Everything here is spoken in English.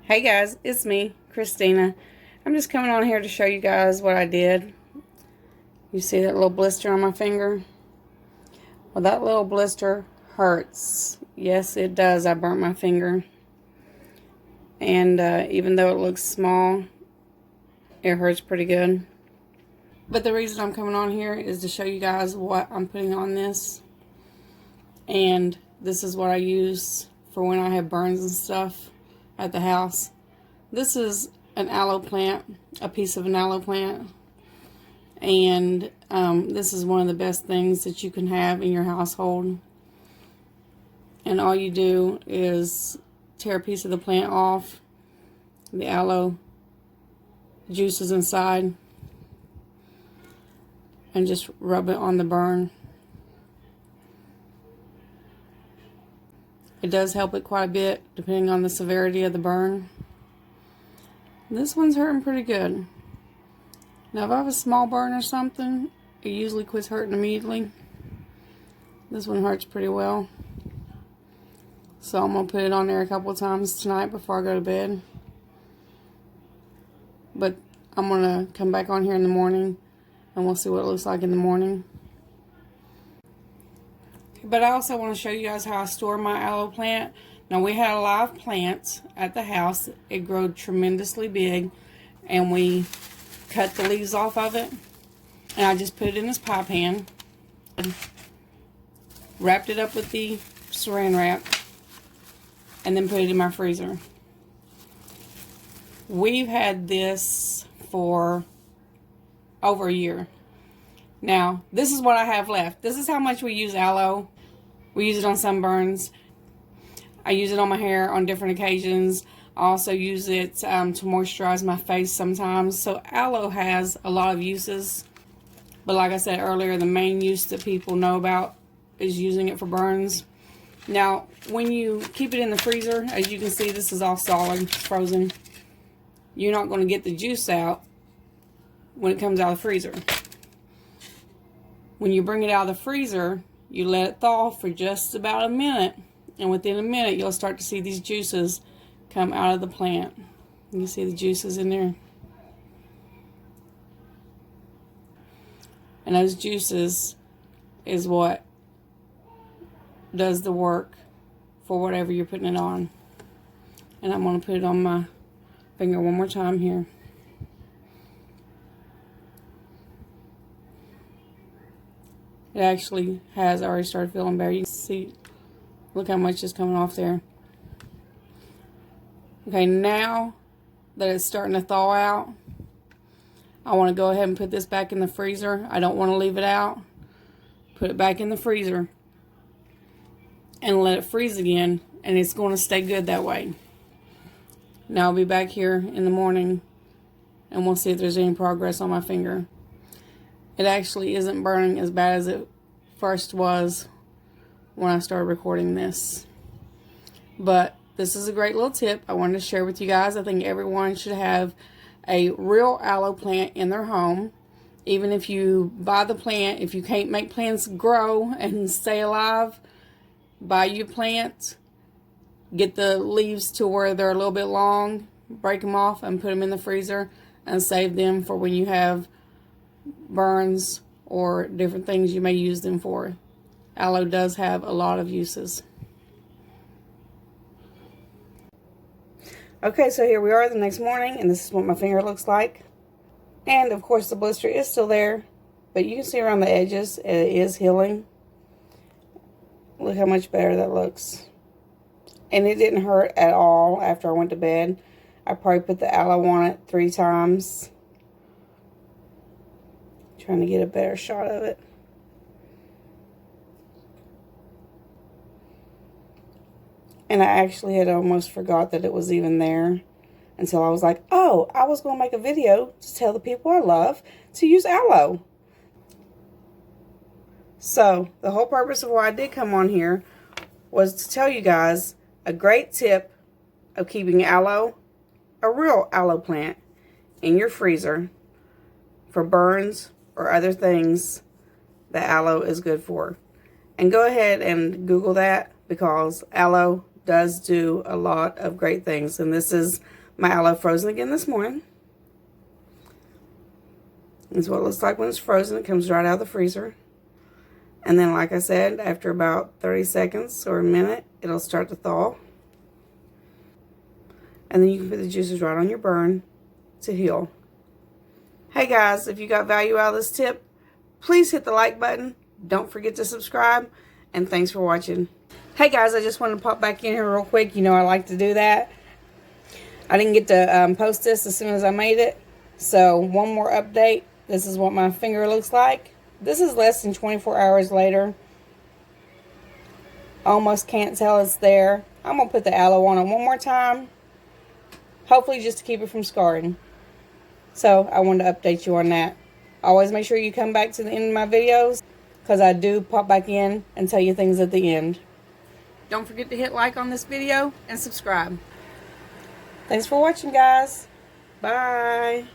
Hey guys, it's me, Christina. I'm just coming on here to show you guys what I did. You see that little blister on my finger? Well, that little blister hurts. Yes, it does. I burnt my finger. And even though it looks small, it hurts pretty good. But the reason I'm coming on here is to show you guys what I'm putting on this. And this is what I use for when I have burns and stuff at the house. This is an aloe plant, a piece of an aloe plant, and this is one of the best things that you can have in your household. And all you do is tear a piece of the plant off, the aloe juices inside, and just rub it on the burn. It does help it quite a bit depending on the severity of the burn. This one's hurting pretty good. Now if I have a small burn or something, it usually quits hurting immediately. This one hurts pretty well. So I'm going to put it on there a couple of times tonight before I go to bed. But I'm going to come back on here in the morning and we'll see what it looks like in the morning. But I also want to show you guys how I store my aloe plant. Now we had a live plant at the house. It grew tremendously big and we cut the leaves off of it. And I just put it in this pie pan. Wrapped it up with the saran wrap. And then put it in my freezer. We've had this for over a year. Now, this is what I have left. This is how much we use aloe. We use it on sunburns. I use it on my hair on different occasions. I also use it to moisturize my face sometimes. So aloe has a lot of uses. But like I said earlier, the main use that people know about is using it for burns. Now, when you keep it in the freezer, as you can see, this is all solid, frozen. You're not going to get the juice out when it comes out of the freezer. When you bring it out of the freezer, you let it thaw for just about a minute. And within a minute, you'll start to see these juices come out of the plant. You can see the juices in there. And those juices is what does the work for whatever you're putting it on. And I'm going to put it on my finger one more time here. It actually has already started feeling better. You can see, look how much is coming off there. Okay, now that it's starting to thaw out, I want to go ahead and put this back in the freezer. I don't want to leave it out. Put it back in the freezer and let it freeze again, and it's going to stay good that way. Now I'll be back here in the morning and we'll see if there's any progress on my finger. It actually isn't burning as bad as it first was when I started recording this. But this is a great little tip I wanted to share with you guys. I think everyone should have a real aloe plant in their home. Even if you buy the plant, if you can't make plants grow and stay alive, buy you a plant, get the leaves to where they're a little bit long, break them off and put them in the freezer and save them for when you have burns or different things you may use them for. Aloe does have a lot of uses. Okay, so here we are the next morning, and this is what my finger looks like. And of course the blister is still there, but you can see around the edges it is healing. Look how much better that looks. And it didn't hurt at all after I went to bed. I probably put the aloe on it 3 times. Trying to get a better shot of it. And I actually had almost forgot that it was even there until I was like, oh, I was going to make a video to tell the people I love to use aloe. So the whole purpose of why I did come on here was to tell you guys a great tip of keeping aloe, a real aloe plant, in your freezer for burns or other things that aloe is good for. And go ahead and Google that, because aloe does do a lot of great things. And this is my aloe frozen again this morning. This is what it looks like when it's frozen. It comes right out of the freezer. And then, like I said, after about 30 seconds or a minute, it'll start to thaw. And then you can put the juices right on your burn to heal. Hey guys, if you got value out of this tip, please hit the like button. Don't forget to subscribe. And thanks for watching. Hey guys, I just wanted to pop back in here real quick. You know I like to do that. I didn't get to post this as soon as I made it. So one more update. This is what my finger looks like. This is less than 24 hours later. Almost can't tell it's there. I'm going to put the aloe on it one more time. Hopefully just to keep it from scarring. So I wanted to update you on that. Always make sure you come back to the end of my videos, because I do pop back in and tell you things at the end. Don't forget to hit like on this video and subscribe. Thanks for watching, guys. Bye.